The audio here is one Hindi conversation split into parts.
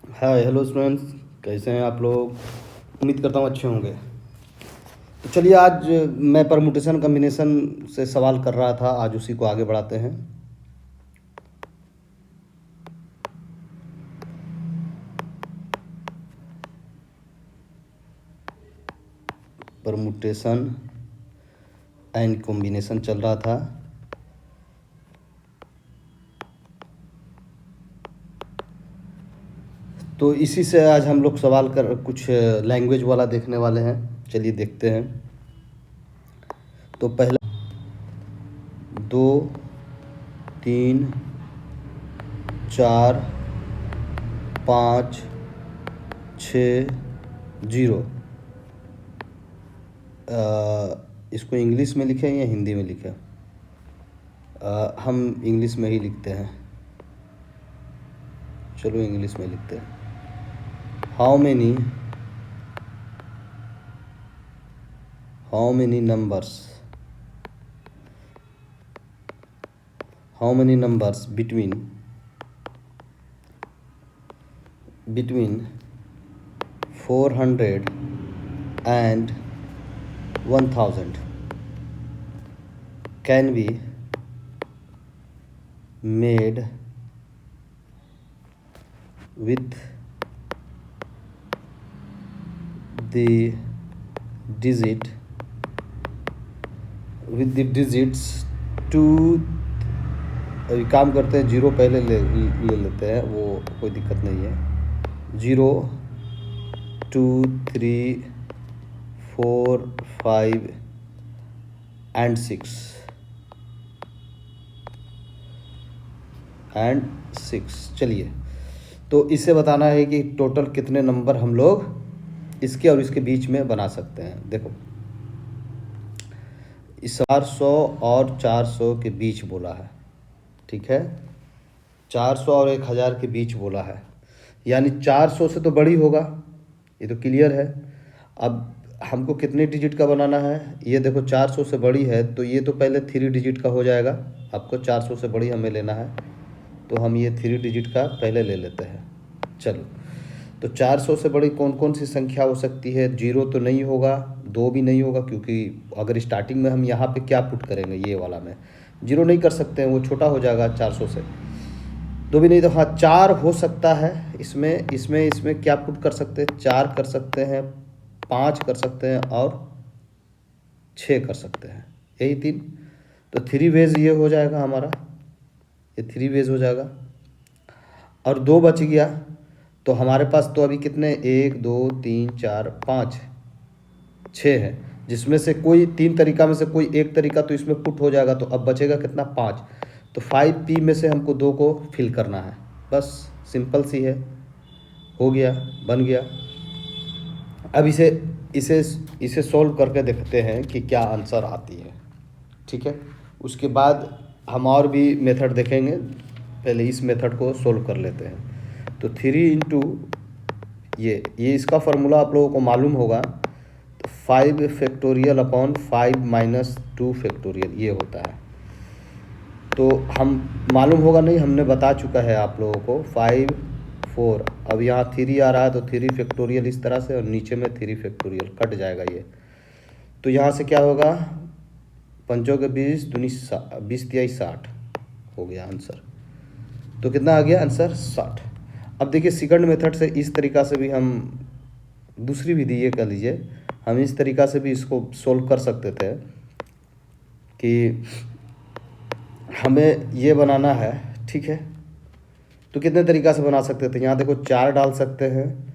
हाय हेलो स्टूडेंट्स, कैसे हैं आप लोग। उम्मीद करता हूँ अच्छे होंगे। तो चलिए, आज मैं परमुटेशन कम्बिनेशन से सवाल कर रहा था, आज उसी को आगे बढ़ाते हैं। परमुटेशन एंड कॉम्बिनेशन चल रहा था। तो इसी से आज हम लोग सवाल कर कुछ लैंग्वेज वाला देखने वाले हैं। चलिए देखते हैं। तो पहला 2 3 4 5 6 0। इसको इंग्लिश में लिखें या हिंदी में लिखें? हम इंग्लिश में ही लिखते हैं। चलो इंग्लिश में लिखते हैं। How many numbers between 400 and 1000 can be made with the digits two. अभी काम करते हैं, जीरो पहले ले लेते हैं, वो कोई दिक्कत नहीं है। 0 2 3 4 5 and 6 चलिए, तो इससे बताना है कि टोटल कितने नंबर हम लोग इसके और इसके बीच में बना सकते हैं। देखो, इस 400 और 400 के बीच बोला है, ठीक है। 400 और 1000 के बीच बोला है, यानी 400 से तो बड़ी होगा, ये तो क्लियर है। अब हमको कितने डिजिट का बनाना है, ये देखो 400 से बड़ी है तो ये तो पहले 3 डिजिट का हो जाएगा। आपको 400 से बड़ी हमें लेना है, तो हम ये 3 डिजिट का पहले ले लेते हैं। चलो, तो 400 से बड़ी कौन कौन सी संख्या हो सकती है? 0 तो नहीं होगा, 2 भी नहीं होगा, क्योंकि अगर स्टार्टिंग में हम यहाँ पे क्या पुट करेंगे, ये वाला में 0 नहीं कर सकते हैं, वो छोटा हो जाएगा 400 से। 2 भी नहीं, तो हाँ 4 हो सकता है। इसमें क्या पुट कर सकते हैं? 4 कर सकते हैं, 5 कर सकते हैं और 6 कर सकते हैं, यही 3। तो 3 वेज ये हो जाएगा हमारा, ये 3 वेज हो जाएगा। और 2 बच गया, तो हमारे पास तो अभी कितने, 1 2 3 4 5 6 है, जिसमें से कोई 3 तरीका में से कोई एक तरीका तो इसमें पुट हो जाएगा। तो अब बचेगा कितना, 5। तो 5p में से हमको 2 को फिल करना है, बस सिंपल सी है, हो गया, बन गया। अब इसे सॉल्व करके देखते हैं कि क्या आंसर आती है, ठीक है। उसके बाद हम और भी मेथड देखेंगे, पहले इस मेथड को सॉल्व कर लेते हैं। तो 3 इंटू ये इसका फार्मूला आप लोगों को मालूम होगा। तो 5 फैक्टोरियल अपॉन 5 माइनस 2 फैक्टोरियल ये होता है। तो हम मालूम होगा नहीं, हमने बता चुका है आप लोगों को। 5 4, अब यहाँ 3 आ रहा है तो 3 फैक्टोरियल इस तरह से, और नीचे में 3 फैक्टोरियल कट जाएगा ये। तो यहाँ से क्या होगा, 5 के 20 दूनी 20 तिहाई 60 हो गया आंसर। तो कितना आ गया आंसर, 60। अब देखिए, सेकंड मेथड से इस तरीका से भी हम, दूसरी विधि ये कर लीजिए, हम इस तरीका से भी इसको सोल्व कर सकते थे कि हमें ये बनाना है, ठीक है। तो कितने तरीका से बना सकते थे, यहाँ देखो 4 डाल सकते हैं,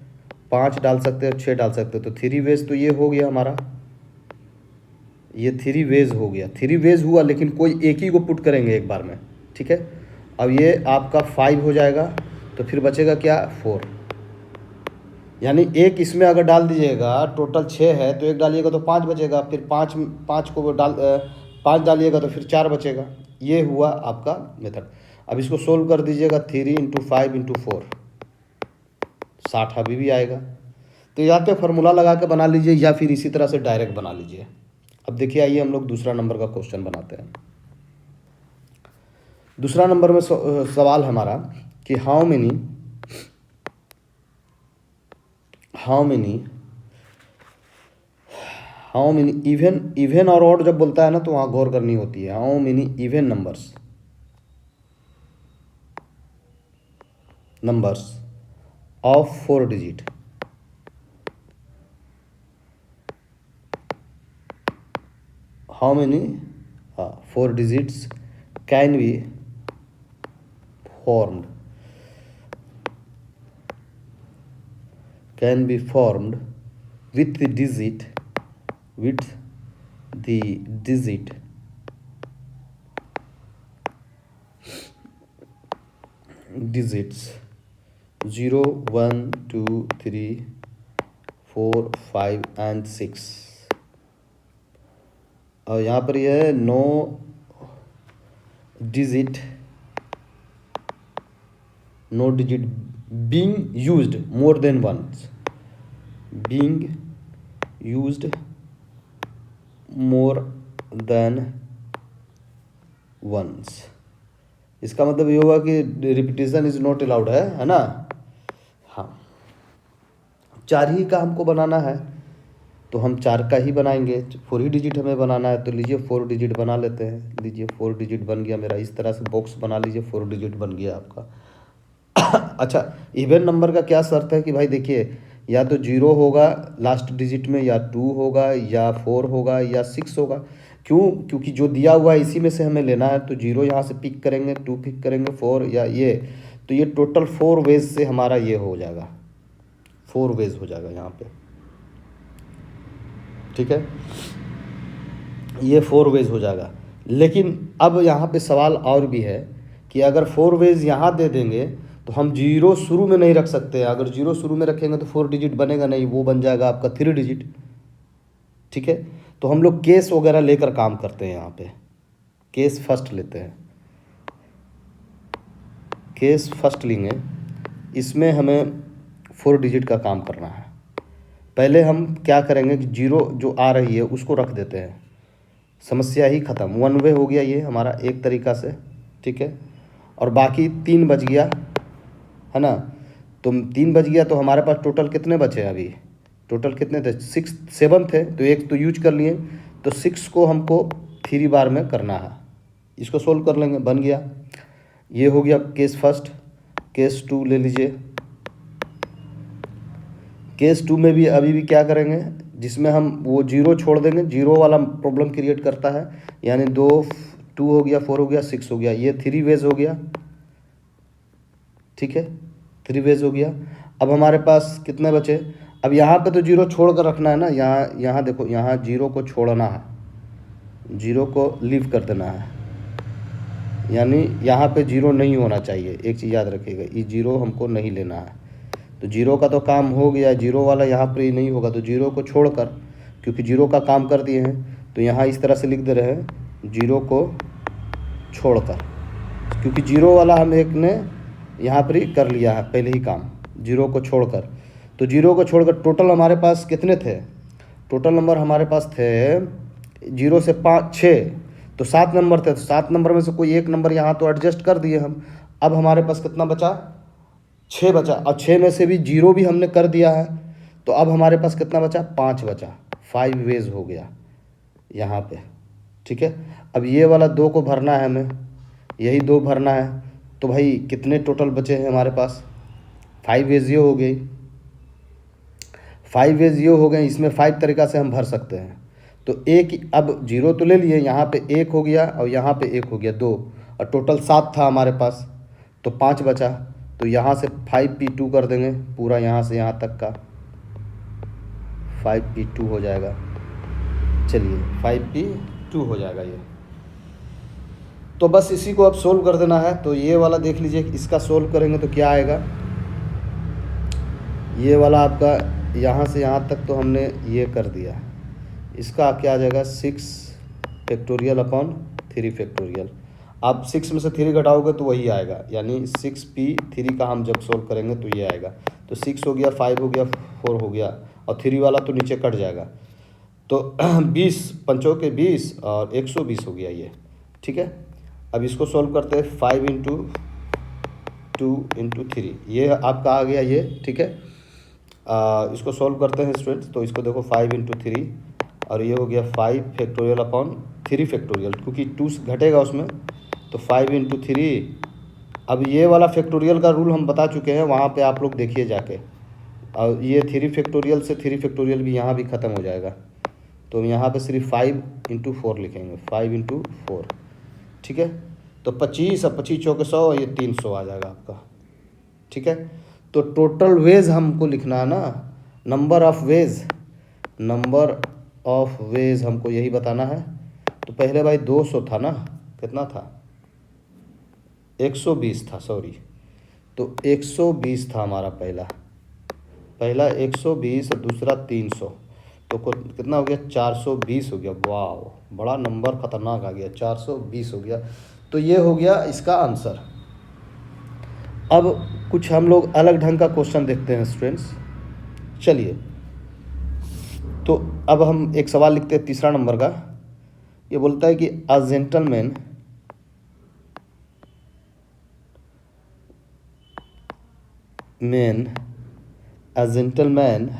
5 डाल सकते हैं, 6 डाल सकते हैं। तो 3 वेज तो ये हो गया हमारा, ये 3 वेज हो गया, 3 वेज हुआ, लेकिन कोई एक ही को पुट करेंगे एक बार में, ठीक है। अब ये आपका 5 हो जाएगा, तो फिर बचेगा क्या, 4। यानी एक इसमें अगर डाल दीजिएगा, टोटल 6 है, तो एक डालिएगा तो 5 बचेगा, फिर 5 को डाल 5 डालिएगा तो फिर 4 बचेगा। ये हुआ आपका मेथड। अब इसको सोल्व कर दीजिएगा, 3 इंटू 5 इंटू 4, 60 अभी भी आएगा। तो यहाँ पे फार्मूला लगा के बना लीजिए, या फिर इसी तरह से डायरेक्ट बना लीजिए। अब देखिए, आइए हम लोग दूसरा नंबर का क्वेश्चन बनाते हैं। दूसरा नंबर में सवाल हमारा कि how many how many even और ऑड जब बोलता है ना तो वहाँ गौर करनी होती है। How many even numbers of 4 digit how many 4 digits can be formed with the digit digits 0 1 2 3 4 5 and 6। और यहाँ पर यह है no digit being used more than once इसका मतलब ये होगा कि रिपीटिशन इज नॉट अलाउड है ना। हाँ, 4 ही का हमको बनाना है तो हम 4 का ही बनाएंगे। 4 ही डिजिट हमें बनाना है तो लीजिए 4 डिजिट बना लेते हैं। लीजिए 4 डिजिट बन गया मेरा। इस तरह से बॉक्स बना लीजिए, 4 डिजिट बन गया आपका। अच्छा, इवन नंबर का क्या शर्त है कि भाई देखिए, या तो 0 होगा लास्ट डिजिट में, या 2 होगा, या 4 होगा, या 6 होगा। क्योंकि जो दिया हुआ है इसी में से हमें लेना है। तो 0 यहाँ से पिक करेंगे, 2 पिक करेंगे, 4 या ये, तो ये टोटल 4 वेज से हमारा ये हो जाएगा, 4 वेज हो जाएगा यहाँ पे। ठीक है, ये 4 वेज हो जाएगा। लेकिन अब यहाँ पे सवाल और भी है कि अगर 4 वेज यहाँ दे देंगे तो हम 0 शुरू में नहीं रख सकते। अगर 0 शुरू में रखेंगे तो 4 डिजिट बनेगा नहीं, वो बन जाएगा आपका 3 डिजिट। ठीक है, तो हम लोग केस वगैरह लेकर काम करते हैं। यहाँ पे केस फर्स्ट लेते हैं, केस फर्स्ट लेंगे। इसमें हमें 4 डिजिट का काम करना है। पहले हम क्या करेंगे कि 0 जो आ रही है उसको रख देते हैं, समस्या ही ख़त्म। 1 वे हो गया ये हमारा एक तरीक़ा से। ठीक है, और बाकी 3 बच गया है ना। तो 3 बच गया तो हमारे पास टोटल कितने बचे अभी? टोटल कितने थे? 6 7 थे, तो एक तो यूज कर लिए। तो 6 को हमको 3 बार में करना है। इसको सोल्व कर लेंगे, बन गया। ये हो गया केस फर्स्ट। केस 2 ले लीजिए। केस 2 में भी अभी भी क्या करेंगे, जिसमें हम वो 0 छोड़ देंगे। 0 वाला प्रॉब्लम क्रिएट करता है, यानी 2 हो गया, 4 हो गया, 6 हो गया। ये 3 वेज हो गया। ठीक है, 3 वेज हो गया। अब हमारे पास कितने बचे? अब यहाँ पे तो 0 छोड़ कर रखना है ना। यहाँ देखो, यहाँ 0 को छोड़ना है, 0 को लीव कर देना है। यानी यहाँ पे 0 नहीं होना चाहिए। एक चीज़ याद रखिएगा, ये 0 हमको नहीं लेना है। तो 0 का तो काम हो गया, 0 वाला यहाँ पर ही नहीं होगा। तो 0 को छोड़कर, क्योंकि 0 का काम कर दिए हैं, तो यहाँ इस तरह से लिख दे रहे हैं 0 को छोड़कर, क्योंकि 0 वाला हम एक ने यहाँ पर ही कर लिया है पहले ही काम, 0 को छोड़कर। तो 0 को छोड़कर टोटल हमारे पास कितने थे? टोटल नंबर हमारे पास थे 0 से 5 6, तो 7 नंबर थे। तो 7 नंबर में से कोई एक नंबर यहाँ तो एडजस्ट कर दिए हम। अब हमारे पास कितना बचा? 6 बचा। और 6 में से भी 0 भी हमने कर दिया है, तो अब हमारे पास कितना बचा? 5 बचा। 5 वेज हो गया यहाँ पे। ठीक है, अब ये वाला 2 को भरना है हमें, यही 2 भरना है। तो भाई कितने टोटल बचे हैं हमारे पास? 5 वेज ये हो गई, 5 वेज ये हो गए। इसमें 5 तरीक़ा से हम भर सकते हैं। तो एक, अब 0 तो ले लिए, यहाँ पे 1 हो गया और यहाँ पे 1 हो गया, 2, और टोटल 7 था हमारे पास, तो 5 बचा। तो यहाँ से 5p2 कर देंगे पूरा, यहाँ से यहाँ तक का 5p2 हो जाएगा। चलिए 5p2 हो जाएगा ये। तो बस इसी को अब सोल्व कर देना है। तो ये वाला देख लीजिए, इसका सोल्व करेंगे तो क्या आएगा। ये वाला आपका यहाँ से यहाँ तक तो हमने ये कर दिया, इसका क्या आ जाएगा? 6 फैक्टोरियल अपॉन 3 फैक्टोरियल। आप 6 में से 3 घटाओगे तो वही आएगा, यानी 6p3 का हम जब सोल्व करेंगे तो ये आएगा। तो 6 हो गया, 5 हो गया, 4 हो गया, और 3 वाला तो नीचे कट जाएगा। तो 20 पंचों के 20 और 120 हो गया ये। ठीक है, अब इसको सोल्व करते हैं। 5 × 2 × 3, ये आपका आ गया ये। ठीक है, इसको सॉल्व करते हैं स्टूडेंट्स। तो इसको देखो 5 × 3 और ये हो गया 5 फैक्टोरियल अपॉन 3 फैक्टोरियल, क्योंकि 2 घटेगा उसमें, तो 5 × 3। अब ये वाला फैक्टोरियल का रूल हम बता चुके हैं, वहाँ पे आप लोग देखिए जाके। और ये 3 फैक्टोरियल से 3 फैक्टोरियल भी यहाँ भी ख़त्म हो जाएगा, तो हम यहाँ पे सिर्फ 5 × 4 लिखेंगे, 5 × 4, ठीक है। तो 25 और 25 चौके 100, ये 300 आ जाएगा आपका, ठीक है। तो टोटल वेज हमको लिखना है ना, नंबर ऑफ वेज हमको यही बताना है। तो पहले भाई 200 था ना, कितना था, 120 था, सॉरी। तो 120 था हमारा पहला 120 और दूसरा 300, तो कितना हो गया, 420 हो गया। वाह, बड़ा नंबर खतरनाक आ गया, 420 हो गया। तो ये हो गया इसका आंसर। अब कुछ हम लोग अलग ढंग का क्वेश्चन देखते हैं स्टूडेंट्स, चलिए। तो अब हम एक सवाल लिखते हैं 3रा नंबर का। ये बोलता है कि a gentleman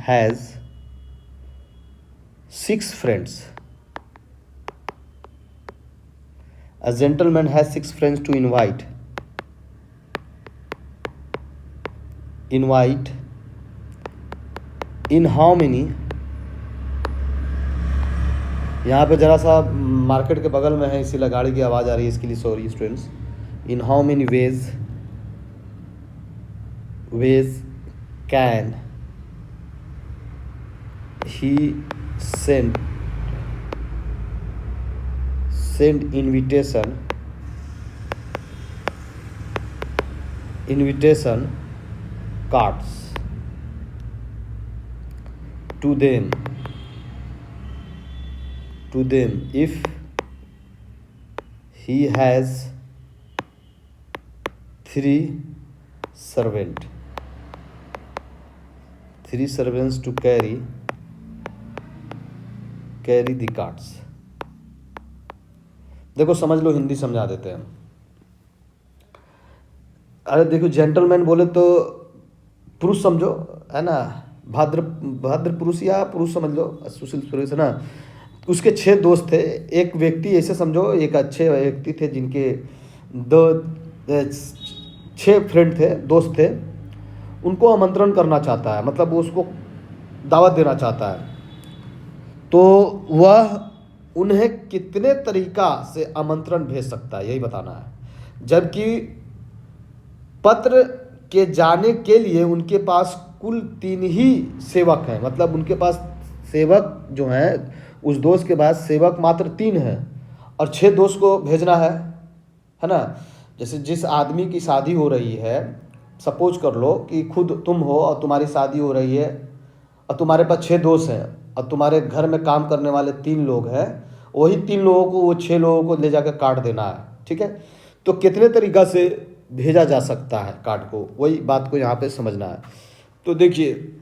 has 6 friends. A gentleman has 6 friends to invite. In how many? यहाँ पे ज़रा सा मार्केट के बगल में है, इसीलिए गाड़ी की आवाज़ आ रही है, इसके लिए sorry students. In how many veg can he send invitation cards to them if he has 3 servants to carry the cards। देखो समझ लो, हिंदी समझा देते हैं। अरे देखो, जेंटलमैन बोले तो पुरुष समझो, है ना, भद्र पुरुष या पुरुष समझ लो, सुशील पुरुष, है ना। उसके 6 दोस्त थे। एक व्यक्ति ऐसे समझो, एक अच्छे व्यक्ति थे जिनके 6 फ्रेंड थे, दोस्त थे। उनको आमंत्रण करना चाहता है, मतलब वो उसको दावत देना चाहता है। तो वह उन्हें कितने तरीका से आमंत्रण भेज सकता है, यही बताना है। जबकि पत्र के जाने के लिए उनके पास कुल 3 ही सेवक हैं, मतलब उनके पास सेवक जो हैं, उस दोस्त के पास सेवक मात्र 3 हैं और 6 दोस्त को भेजना है ना। जैसे जिस आदमी की शादी हो रही है, सपोज कर लो कि खुद तुम हो और तुम्हारी शादी हो रही है और तुम्हारे पास 6 दोस्त हैं और तुम्हारे घर में काम करने वाले 3 लोग हैं, वही 3 लोगों को, वो 6 लोगों को ले जाकर कार्ड देना है, ठीक है। तो कितने तरीक़ा से भेजा जा सकता है कार्ड को, वही बात को यहाँ पे समझना है। तो देखिए,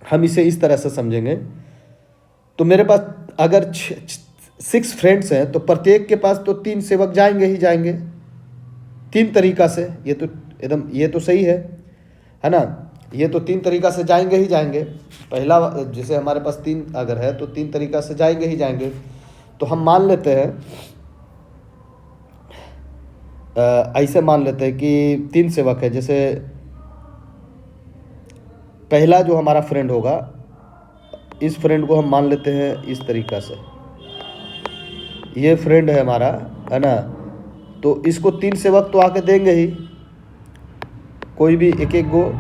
हम इसे इस तरह से समझेंगे। तो मेरे पास अगर 6 फ्रेंड्स हैं, तो प्रत्येक के पास तो 3 सेवक जाएंगे ही जाएंगे, 3 तरीक़ा से। ये तो एकदम, ये तो सही है ना। ये तो 3 तरीक़ा से जाएंगे ही जाएंगे। पहला, जैसे हमारे पास 3 अगर है तो 3 तरीक़ा से जाएंगे ही जाएंगे। तो हम मान लेते हैं, ऐसे मान लेते हैं कि 3 सेवक है। जैसे पहला जो हमारा फ्रेंड होगा, इस फ्रेंड को हम मान लेते हैं इस तरीक़ा से। ये फ्रेंड है हमारा, है ना। तो इसको 3 सेवक तो आके देंगे ही, कोई भी एक गो।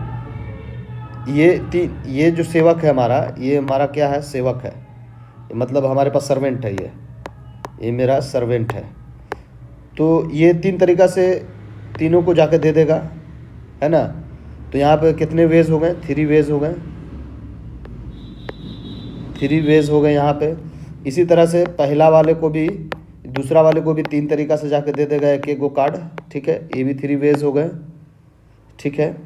ये जो सेवक है हमारा, ये हमारा क्या है, सेवक है, मतलब हमारे पास सर्वेंट है। ये मेरा सर्वेंट है। तो ये 3 तरीक़ा से तीनों को जाके दे देगा, है ना। तो यहाँ पे कितने वेज हो गए, 3 वेज हो गए, 3 वेज हो गए यहाँ पे। इसी तरह से पहला वाले को भी, दूसरा वाले को भी 3 तरीक़ा से जाके दे देगा एक गो कार्ड, ठीक है। ये भी 3 वेज हो गए, ठीक है।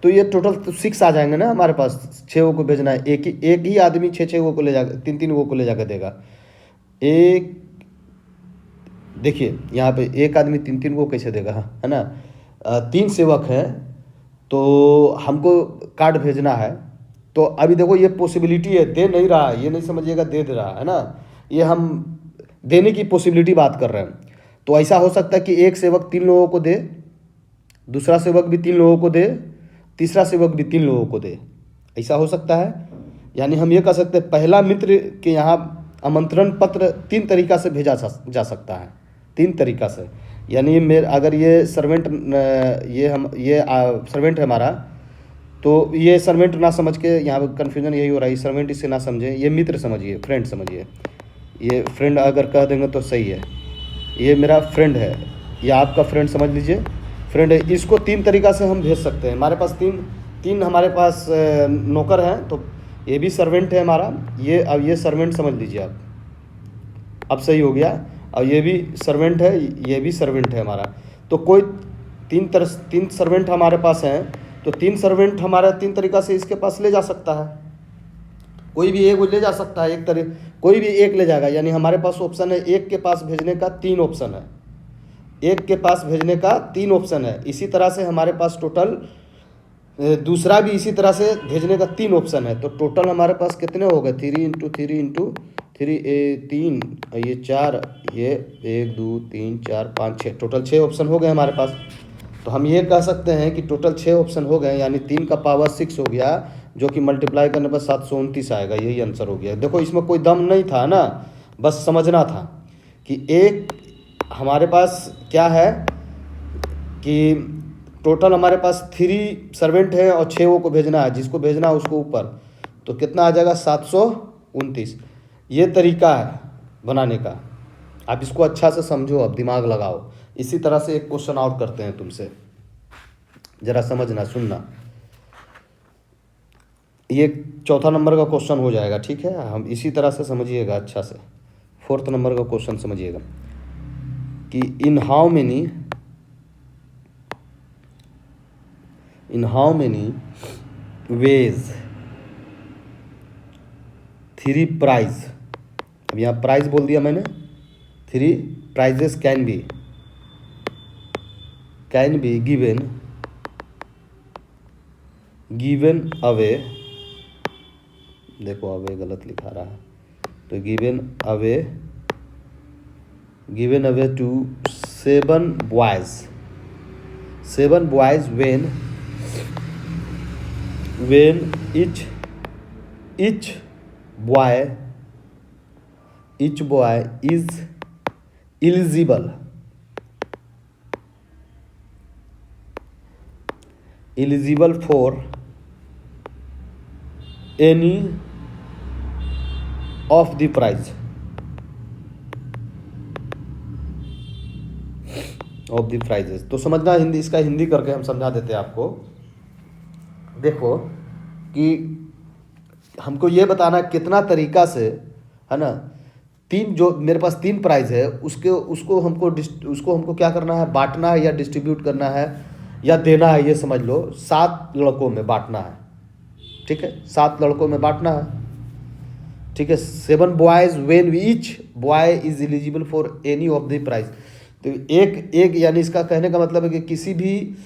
तो ये टोटल तो 6 आ जाएंगे ना हमारे पास। 6 को भेजना है, एक ही आदमी 6 को ले जाकर 3 को ले जाकर देगा। एक देखिए यहाँ पे एक आदमी 3 को कैसे देगा, है ना। 3 सेवक हैं तो हमको कार्ड भेजना है। तो अभी देखो ये पॉसिबिलिटी है, दे नहीं रहा है, ये नहीं समझिएगा दे दे रहा है ना, ये हम देने की पॉसिबिलिटी बात कर रहे हैं। तो ऐसा हो सकता है कि एक सेवक 3 लोगों को दे, दूसरा सेवक भी 3 लोगों को दे, तीसरा सेवक भी 3 लोगों को दे, ऐसा हो सकता है। यानी हम ये कह सकते हैं पहला मित्र के यहाँ आमंत्रण पत्र 3 तरीका से भेजा जा सकता है, 3 तरीका से। यानी मेरे अगर ये सर्वेंट ये सर्वेंट है हमारा, तो ये सर्वेंट ना समझ के यहाँ पर कन्फ्यूजन यही हो रहा है, सर्वेंट इससे ना समझे, ये मित्र समझिए, फ्रेंड समझिए। ये फ्रेंड अगर कह देंगे तो सही है, ये मेरा फ्रेंड है, ये आपका फ्रेंड समझ लीजिए, फ्रेंड है। इसको 3 तरीका से हम भेज सकते हैं। हमारे पास तीन हमारे पास नौकर हैं, तो ये भी सर्वेंट है हमारा, ये अब ये सर्वेंट समझ लीजिए आप, अब सही हो गया। और ये भी सर्वेंट है, ये भी सर्वेंट है हमारा। तो कोई 3 सर्वेंट हमारे पास हैं, तो 3 सर्वेंट हमारा 3 तरीका से इसके पास ले जा सकता है, कोई भी एक ले जा सकता है, कोई भी एक ले जाएगा। यानी हमारे पास ऑप्शन है एक के पास भेजने का 3 ऑप्शन है, एक के पास भेजने का 3 ऑप्शन है। इसी तरह से हमारे पास टोटल दूसरा भी इसी तरह से भेजने का 3 ऑप्शन है। तो टोटल हमारे पास कितने हो गए, 3 इंटू 3 3, ये 4, ये 1 2 3 4 5 6, टोटल 6 ऑप्शन हो गए हमारे पास। तो हम ये कह सकते हैं कि टोटल 6 ऑप्शन हो गए, यानी 3 का पावर 6 हो गया, जो कि मल्टीप्लाई करने पर 729 आएगा, यही आंसर हो गया। देखो इसमें कोई दम नहीं था ना, बस समझना था कि एक हमारे पास क्या है कि टोटल हमारे पास 3 सर्वेंट है और 6 को भेजना है, जिसको भेजना है उसको ऊपर, तो कितना आ जाएगा 729। ये तरीका है बनाने का, आप इसको अच्छा से समझो, अब दिमाग लगाओ। इसी तरह से एक क्वेश्चन आउट करते हैं तुमसे, जरा समझना सुनना। ये 4था नंबर का क्वेश्चन हो जाएगा, ठीक है, हम इसी तरह से समझिएगा अच्छा से। 4th नंबर का क्वेश्चन समझिएगा कि in how many ways 3 prize, अब यहाँ प्राइज बोल दिया मैंने, 3 prizes can be given away, देखो अवे गलत लिखा रहा है, तो given away to 7 boys when each boy is eligible for any of the prize of the prizes. तो समझना, हिंदी इसका हिंदी करके हम समझा देते हैं आपको। देखो कि हमको ये बताना कितना तरीका से, है ना, 3 जो मेरे पास 3 प्राइज है, उसको हमको क्या करना है, बांटना है या डिस्ट्रीब्यूट करना है या देना है, ये समझ लो 7 लड़कों में बांटना है, ठीक है, 7 लड़कों में बांटना है, ठीक है। 7 boys when each boy is eligible for any of the prize. तो एक यानी इसका कहने का मतलब है कि किसी भी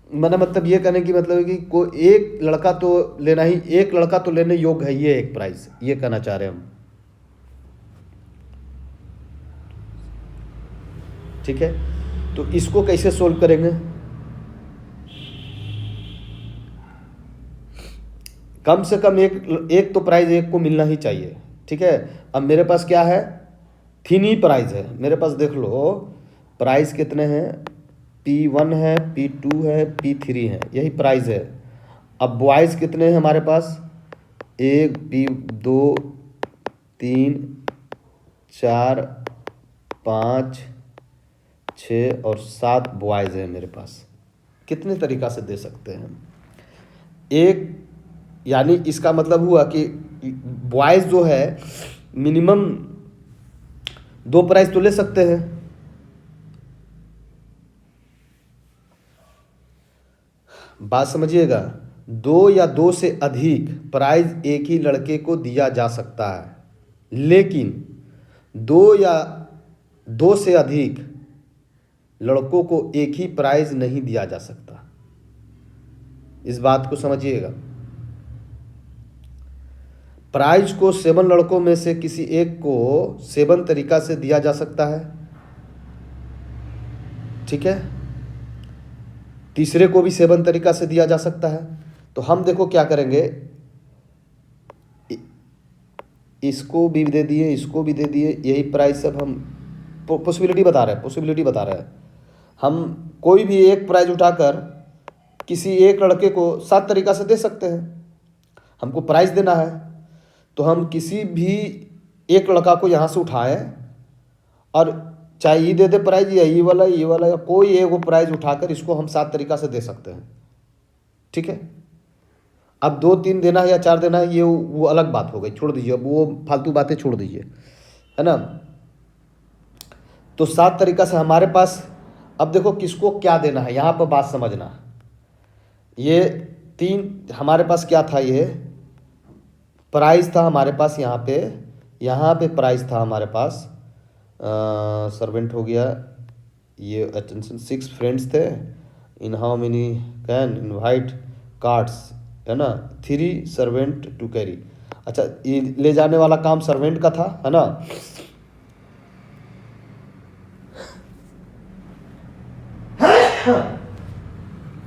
मतलब ये कहने की मतलब है कि कोई एक लड़का तो लेने योग्य है, ये एक प्राइज, ये कहना चाह रहे हैं हम, ठीक है। तो इसको कैसे सोल्व करेंगे, कम से कम एक तो प्राइज एक को मिलना ही चाहिए, ठीक है। अब मेरे पास क्या है, 3 ही प्राइज है मेरे पास, देख लो प्राइज कितने हैं, P1 है, P2 है, P3 है, यही प्राइज है। अब बॉयज़ कितने हैं हमारे पास, 1 2 3 4 5 6 और 7 बॉयज़ हैं मेरे पास। कितने तरीक़ा से दे सकते हैं हम, एक यानी इसका मतलब हुआ कि बॉयज़ जो है मिनिमम 2 प्राइज तो ले सकते हैं, बात समझिएगा। 2 या 2 से अधिक प्राइज एक ही लड़के को दिया जा सकता है, लेकिन 2 या 2 से अधिक लड़कों को एक ही प्राइज नहीं दिया जा सकता। इस बात को समझिएगा। प्राइज को 7 लड़कों में से किसी एक को 7 तरीका से दिया जा सकता है, ठीक है। तीसरे को भी 7 तरीका से दिया जा सकता है। तो हम देखो क्या करेंगे, इसको भी दे दिए, इसको भी दे दिए, यही प्राइस सब हम पॉसिबिलिटी बता रहे हैं। हम कोई भी एक प्राइज उठाकर किसी एक लड़के को 7 तरीका से दे सकते हैं। हमको प्राइज देना है तो हम किसी भी एक लड़का को यहाँ से उठाएं और चाहे ये दे दे प्राइज या ये वाला या कोई एक वो प्राइज उठाकर इसको हम 7 तरीका से दे सकते हैं, ठीक है। अब 2 3 देना है या 4 देना है, ये वो अलग बात हो गई, छोड़ दीजिए, अब वो फालतू बातें छोड़ दीजिए, है ना। तो 7 तरीका से हमारे पास, अब देखो किसको क्या देना है, यहाँ पर बात समझना। ये 3 हमारे पास क्या था, ये प्राइस था हमारे पास, यहाँ पे प्राइस था हमारे पास, सर्वेंट हो गया, ये अटेंशन 6 फ्रेंड्स थे, इन how many can invite cards, है ना, 3 सर्वेंट टू कैरी। अच्छा, ये ले जाने वाला काम सर्वेंट का था, है ना।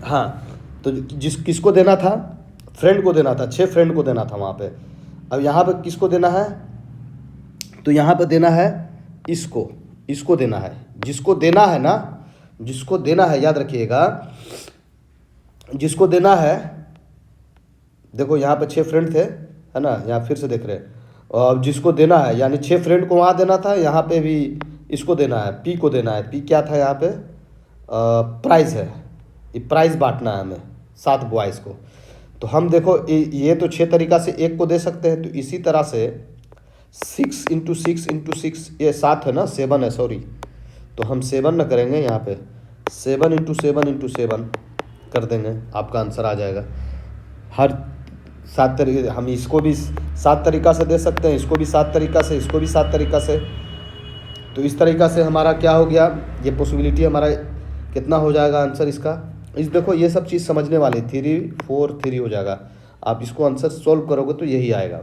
हाँ, तो किसको देना था, फ्रेंड को देना था, 6 फ्रेंड को देना था वहाँ पे। अब यहाँ पे किसको देना है, तो यहाँ पे देना है इसको देना है, जिसको देना है ना, जिसको देना है, याद रखिएगा, जिसको देना है। देखो यहाँ पे 6 फ्रेंड थे, है ना, यहाँ फिर से देख रहे हैं, और जिसको देना है यानी 6 फ्रेंड को वहाँ देना था, यहाँ पे भी इसको देना है, पी को देना है। पी क्या था यहाँ पे, प्राइस है, ये प्राइस बांटना है हमें 7 बॉयज़ को। तो हम देखो ये तो 6 तरीका से एक को दे सकते हैं, तो इसी तरह से 6 × 6 × 6, ये 7 है ना, 7 है, सॉरी, तो हम 7 न करेंगे, यहाँ पे 7 × 7 × 7 कर देंगे, आपका आंसर आ जाएगा। हर 7 तरीके, हम इसको भी 7 तरीका से दे सकते हैं, इसको भी 7 तरीका से, इसको भी 7 तरीका से। तो इस तरीका से हमारा क्या हो गया, ये पॉसिबिलिटी हमारा कितना हो जाएगा आंसर इसका। इस देखो ये सब चीज़ समझने वाली, 3 4 3 हो जाएगा। आप इसको आंसर सॉल्व करोगे तो यही आएगा,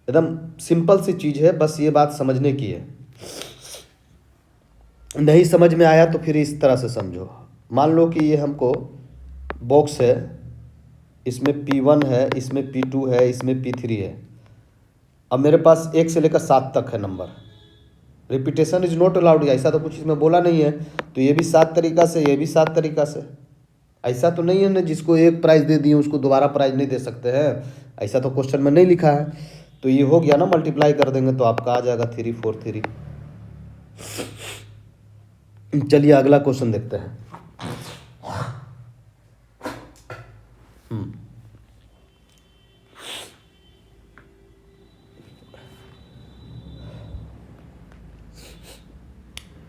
एकदम सिंपल सी चीज़ है, बस ये बात समझने की है। नहीं समझ में आया तो फिर इस तरह से समझो। मान लो कि ये हमको बॉक्स है, इसमें P1 है, इसमें P2 है, इसमें P3 है। अब मेरे पास 1 से लेकर 7 तक है number. Repetition is not allowed, ऐसा तो कुछ इसमें बोला नहीं है। तो ये भी 7 तरीका से, ये भी 7 तरीका से। ऐसा तो नहीं है ना जिसको एक प्राइज दे दिए उसको दोबारा प्राइज नहीं दे सकते हैं, ऐसा तो क्वेश्चन में नहीं लिखा है। तो ये हो गया ना, मल्टीप्लाई कर देंगे तो आपका आ जाएगा 3 4 3। चलिए अगला क्वेश्चन देखते हैं।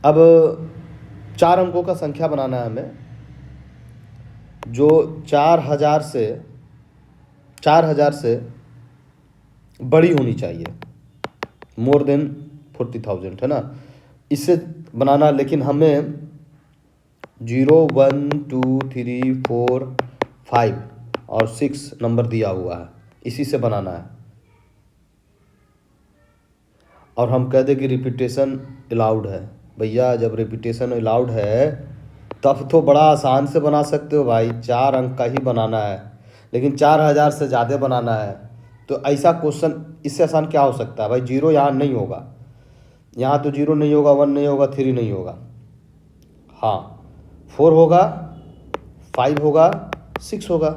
अब 4 अंकों का संख्या बनाना है हमें, जो 4000 से बड़ी होनी चाहिए, मोर देन 40,000, है ना। इससे बनाना, लेकिन हमें 0 1 2 3 4 5 और 6 नंबर दिया हुआ है, इसी से बनाना है। और हम कह दें कि रिपीटेशन अलाउड है। भैया जब रिपीटेशन अलाउड है तब तो बड़ा आसान से बना सकते हो भाई, 4 अंक का ही बनाना है, लेकिन 4000 से ज़्यादा बनाना है। तो ऐसा क्वेश्चन इससे आसान क्या हो सकता है भाई। 0 यहाँ नहीं होगा, यहाँ तो 0 नहीं होगा, 1 नहीं होगा, 3 नहीं होगा, हाँ 4 होगा, 5 होगा, 6 होगा।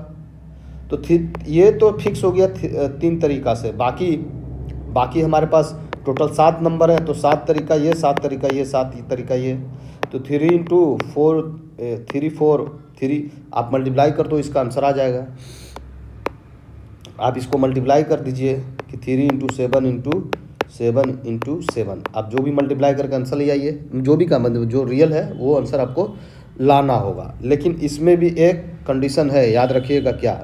तो ये तो फिक्स हो गया 3 तरीका से। बाकी हमारे पास टोटल 7 नंबर है, तो 7 तरीका ये, 7 तरीका ये, 7 तरीका ये। तो 3 × 4 3 4 3 आप मल्टीप्लाई कर दो, इसका आंसर आ जाएगा। आप इसको मल्टीप्लाई कर दीजिए कि 3 × 7 × 7 × 7। आप जो भी मल्टीप्लाई करके आंसर ले आइए, जो भी का मतलब जो रियल है वो आंसर आपको लाना होगा। लेकिन इसमें भी एक कंडीशन है, याद रखिएगा क्या,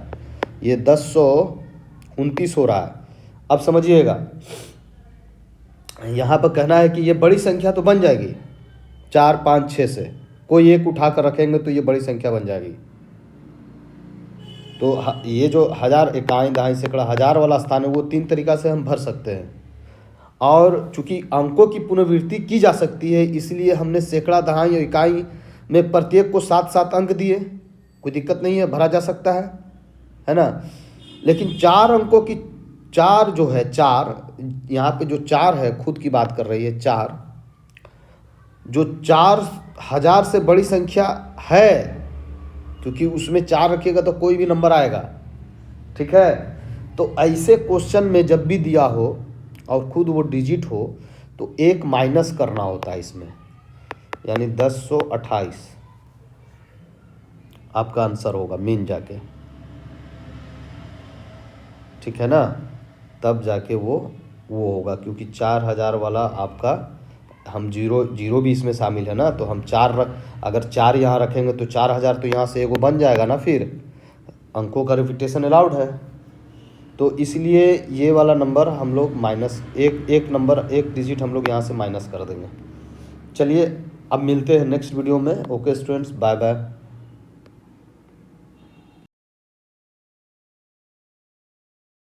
ये 1029 हो रहा है। अब समझिएगा, यहाँ पर कहना है कि ये बड़ी संख्या तो बन जाएगी 4 5 6 से, कोई एक उठा कर रखेंगे तो ये बड़ी संख्या बन जाएगी, तो ये जो 1000 इकाई दहाई सैकड़ा 1000 वाला स्थान है वो 3 तरीका से हम भर सकते हैं। और चूंकि अंकों की पुनर्वृत्ति की जा सकती है इसलिए हमने सैकड़ा दहाई और इकाई में प्रत्येक को 7-7 अंक दिए, कोई दिक्कत नहीं है, भरा जा सकता है ना। लेकिन 4 अंकों की 4 जो है 4 यहाँ पे जो 4 है खुद की बात कर रही है 4, जो 4000 से बड़ी संख्या है, क्योंकि उसमें 4 रखिएगा तो कोई भी नंबर आएगा, ठीक है। तो ऐसे क्वेश्चन में जब भी दिया हो और खुद वो डिजिट हो तो एक माइनस करना होता है इसमें, यानी 1028 आपका आंसर होगा मीन जाके, ठीक है ना। तब जाके वो होगा, क्योंकि 4000 वाला आपका हम जीरो भी इसमें शामिल है ना, तो हम 4 अगर 4 यहाँ रखेंगे तो 4000 तो यहाँ से एगो बन जाएगा ना, फिर अंकों का रिपीटेशन अलाउड है। तो इसलिए ये वाला नंबर हम लोग माइनस एक नंबर एक डिजिट हम लोग यहाँ से माइनस कर देंगे। चलिए अब मिलते हैं नेक्स्ट वीडियो में। Okay students, bye bye.